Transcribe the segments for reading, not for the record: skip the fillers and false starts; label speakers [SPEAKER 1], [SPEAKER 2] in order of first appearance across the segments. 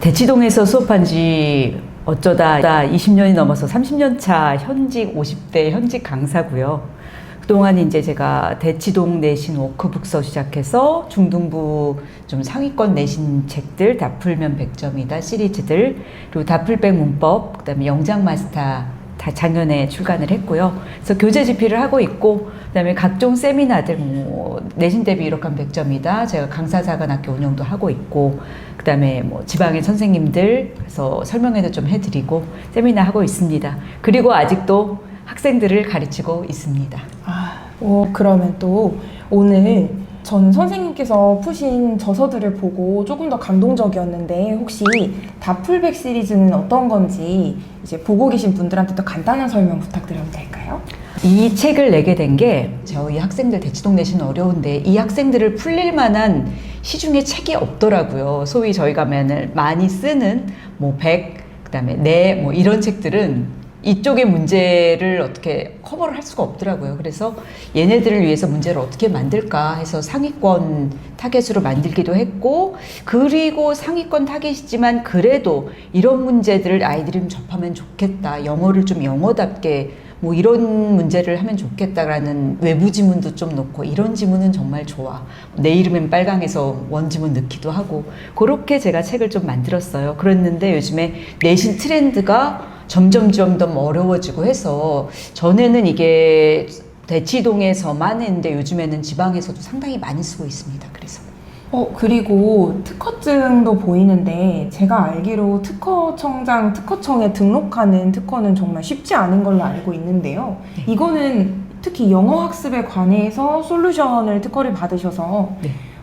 [SPEAKER 1] 대치동에서 수업한 지 어쩌다 20년이 넘어서 30년 차 현직 50대 현직 강사고요. 그동안 이제 제가 대치동 내신 워크북서 시작해서 중등부 좀 상위권 내신 책들, 다 풀면 100점이다 시리즈들, 그리고 다 풀백 문법, 그다음에 영장 마스터 다 작년에 출간을 했고요. 그래서 교재 집필을 하고 있고, 그다음에 각종 세미나들, 내신 대비 1억하면 100점이다. 제가 강사사관학교 운영도 하고 있고, 그다음에 지방의 선생님들 그래서 설명회도 좀 해드리고 세미나 하고 있습니다. 그리고 아직도 학생들을 가르치고 있습니다.
[SPEAKER 2] 그러면 또 오늘 전 선생님께서 푸신 저서들을 보고 조금 더 감동적이었는데, 혹시 다풀백 시리즈는 어떤 건지 이제 보고 계신 분들한테 또 간단한 설명 부탁드려도 될까요?
[SPEAKER 1] 이 책을 내게 된 게 저희 학생들 대치동 내신 어려운데 이 학생들을 풀릴 만한 시중에 책이 없더라고요. 소위 저희가 많이 쓰는 100, 그다음에 내 이런 책들은 이쪽의 문제를 어떻게 커버를 할 수가 없더라고요. 그래서 얘네들을 위해서 문제를 어떻게 만들까 해서 상위권 타겟으로 만들기도 했고, 그리고 상위권 타겟이지만 그래도 이런 문제들을 아이들이 좀 접하면 좋겠다, 영어를 좀 영어답게 이런 문제를 하면 좋겠다라는 외부 지문도 좀 넣고, 이런 지문은 정말 좋아, 내 이름엔 빨강에서 원지문 넣기도 하고, 그렇게 제가 책을 좀 만들었어요. 그랬는데 요즘에 내신 트렌드가 점점 더 어려워지고 해서, 전에는 이게 대치동에서만 했는데 요즘에는 지방에서도 상당히 많이 쓰고 있습니다. 그래서
[SPEAKER 2] 그리고 특허증도 보이는데, 제가 알기로 특허청에 등록하는 특허는 정말 쉽지 않은 걸로 알고 있는데요. 이거는 특히 영어 학습에 관해서 솔루션을 특허를 받으셔서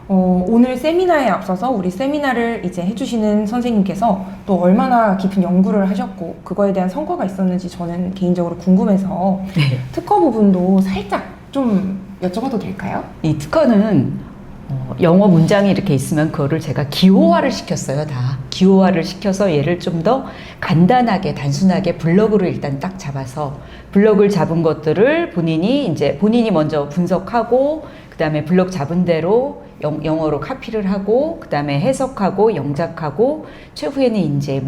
[SPEAKER 2] 오늘 세미나에 앞서서 우리 세미나를 이제 해주시는 선생님께서 또 얼마나 깊은 연구를 하셨고 그거에 대한 성과가 있었는지 저는 개인적으로 궁금해서 특허 부분도 살짝 좀 여쭤봐도 될까요?
[SPEAKER 1] 이 특허는 영어 문장이 이렇게 있으면 그거를 제가 기호화를 시켰어요. 다 기호화를 시켜서 얘를 좀 더 간단하게 단순하게 블럭으로 일단 딱 잡아서, 블럭을 잡은 것들을 본인이 먼저 분석하고, 그 다음에 블럭 잡은 대로 영어로 카피를 하고, 그 다음에 해석하고 영작하고, 최후에는 이제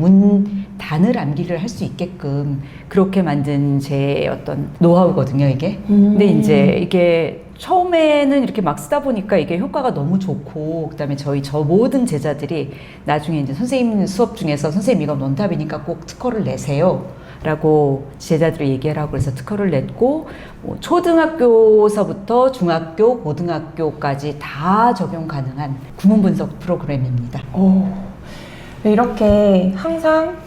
[SPEAKER 1] 단을 암기를 할 수 있게끔 그렇게 만든 제 어떤 노하우거든요, 이게. 근데 이제 이게 처음에는 이렇게 막 쓰다 보니까 이게 효과가 너무 좋고, 그 다음에 저 모든 제자들이 나중에 이제 선생님 수업 중에서 선생님 이건 원답이니까 꼭 특허를 내세요 라고 제자들이 얘기하라고 그래서 특허를 냈고, 초등학교서부터 중학교, 고등학교까지 다 적용 가능한 구문 분석 프로그램입니다.
[SPEAKER 2] 이렇게 항상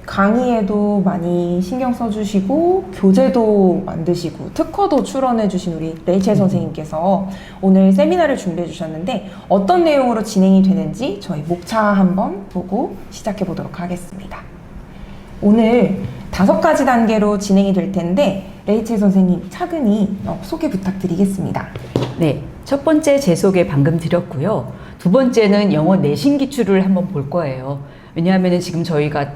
[SPEAKER 2] 강의에도 많이 신경 써주시고 교재도 만드시고 특허도 출원해 주신 우리 레이첼 선생님께서 오늘 세미나를 준비해 주셨는데, 어떤 내용으로 진행이 되는지 저희 목차 한번 보고 시작해 보도록 하겠습니다. 오늘 5가지 단계로 진행이 될 텐데, 레이첼 선생님 차근히 소개 부탁드리겠습니다.
[SPEAKER 1] 네, 첫 번째 제 소개 방금 드렸고요. 두 번째는 영어 내신 기출을 한번 볼 거예요. 왜냐하면 지금 저희가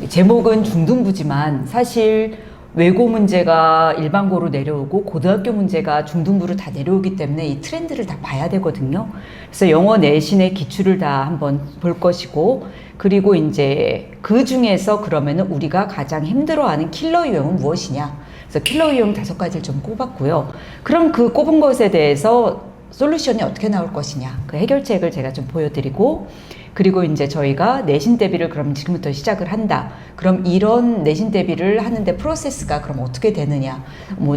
[SPEAKER 1] 제목은 중등부지만 사실 외고 문제가 일반고로 내려오고 고등학교 문제가 중등부로 다 내려오기 때문에 이 트렌드를 다 봐야 되거든요. 그래서 영어 내신의 기출을 다 한번 볼 것이고, 그리고 이제 그 중에서 그러면은 우리가 가장 힘들어하는 킬러 유형은 무엇이냐. 그래서 킬러 유형 5가지를 좀 꼽았고요. 그럼 그 꼽은 것에 대해서 솔루션이 어떻게 나올 것이냐, 그 해결책을 제가 좀 보여드리고, 그리고 이제 저희가 내신 대비를 그럼 지금부터 시작을 한다. 그럼 이런 내신 대비를 하는데 프로세스가 그럼 어떻게 되느냐.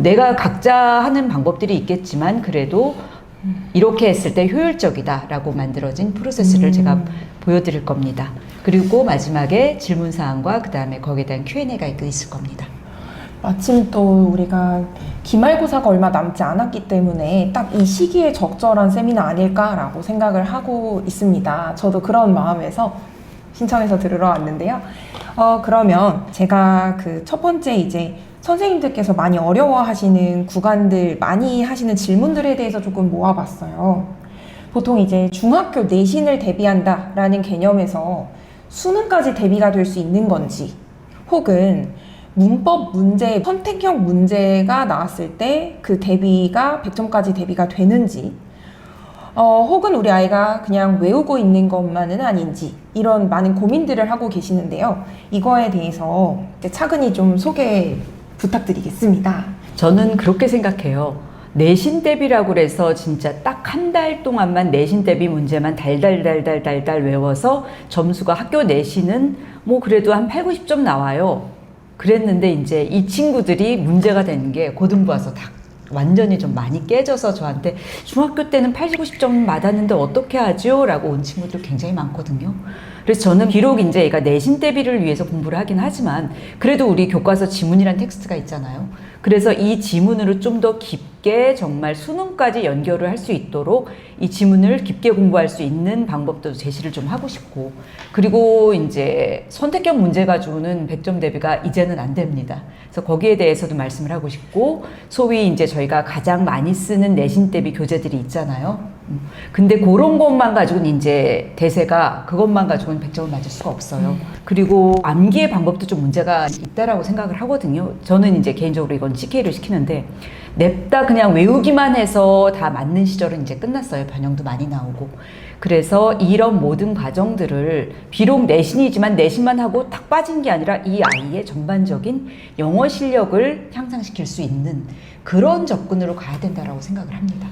[SPEAKER 1] 내가 각자 하는 방법들이 있겠지만 그래도 이렇게 했을 때 효율적이다라고 만들어진 프로세스를 제가 보여드릴 겁니다. 그리고 마지막에 질문사항과 그 다음에 거기에 대한 Q&A가 있을 겁니다.
[SPEAKER 2] 마침 또 우리가 기말고사가 얼마 남지 않았기 때문에 딱 이 시기에 적절한 세미나 아닐까라고 생각을 하고 있습니다. 저도 그런 마음에서 신청해서 들으러 왔는데요. 그러면 제가 그 첫 번째 이제 선생님들께서 많이 어려워하시는 구간들, 많이 하시는 질문들에 대해서 조금 모아봤어요. 보통 이제 중학교 내신을 대비한다라는 개념에서 수능까지 대비가 될 수 있는 건지, 혹은 문법 문제, 선택형 문제가 나왔을 때 그 대비가 100점까지 대비가 되는지, 혹은 우리 아이가 그냥 외우고 있는 것만은 아닌지 이런 많은 고민들을 하고 계시는데요. 이거에 대해서 이제 차근히 좀 소개 부탁드리겠습니다.
[SPEAKER 1] 저는 그렇게 생각해요. 내신 대비라고 그래서 진짜 딱 한 달 동안만 내신 대비 문제만 달달 외워서 점수가 학교 내신은 뭐 그래도 한 8, 90점 나와요. 그랬는데 이제 이 친구들이 문제가 되는 게 고등부 와서 다 완전히 좀 많이 깨져서 저한테 중학교 때는 80, 90점 맞았는데 어떻게 하죠? 라고 온 친구들 굉장히 많거든요. 그래서 저는 비록 이제 얘가 내신 대비를 위해서 공부를 하긴 하지만 그래도 우리 교과서 지문이란 텍스트가 있잖아요. 그래서 이 지문으로 좀 더 깊게 정말 수능까지 연결을 할 수 있도록 이 지문을 깊게 공부할 수 있는 방법도 제시를 좀 하고 싶고, 그리고 이제 선택형 문제 가지고는 100점 대비가 이제는 안 됩니다. 그래서 거기에 대해서도 말씀을 하고 싶고, 소위 이제 저희가 가장 많이 쓰는 내신 대비 교재들이 있잖아요. 근데 그런 것만 가지고는 이제 대세가 그것만 가지고는 100점을 맞을 수가 없어요. 그리고 암기의 방법도 좀 문제가 있다라고 생각을 하거든요. 저는 이제 개인적으로 이건 CK를 시키는데 냅다 그냥 외우기만 해서 다 맞는 시절은 이제 끝났어요. 변형도 많이 나오고. 그래서 이런 모든 과정들을 비록 내신이지만 내신만 하고 탁 빠진 게 아니라 이 아이의 전반적인 영어 실력을 향상시킬 수 있는 그런 접근으로 가야 된다라고 생각을 합니다.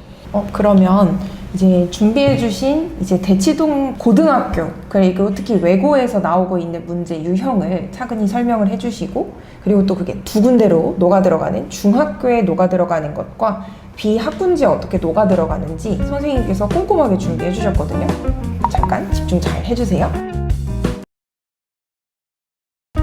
[SPEAKER 2] 그러면 이제 준비해주신 이제 대치동 고등학교 그리고 특히 외고에서 나오고 있는 문제 유형을 차근히 설명을 해주시고, 그리고 또 그게 두 군데로 녹아 들어가는 중학교에 녹아 들어가는 것과 비학군지에 어떻게 녹아 들어가는지 선생님께서 꼼꼼하게 준비해 주셨거든요. 잠깐 집중 잘 해주세요.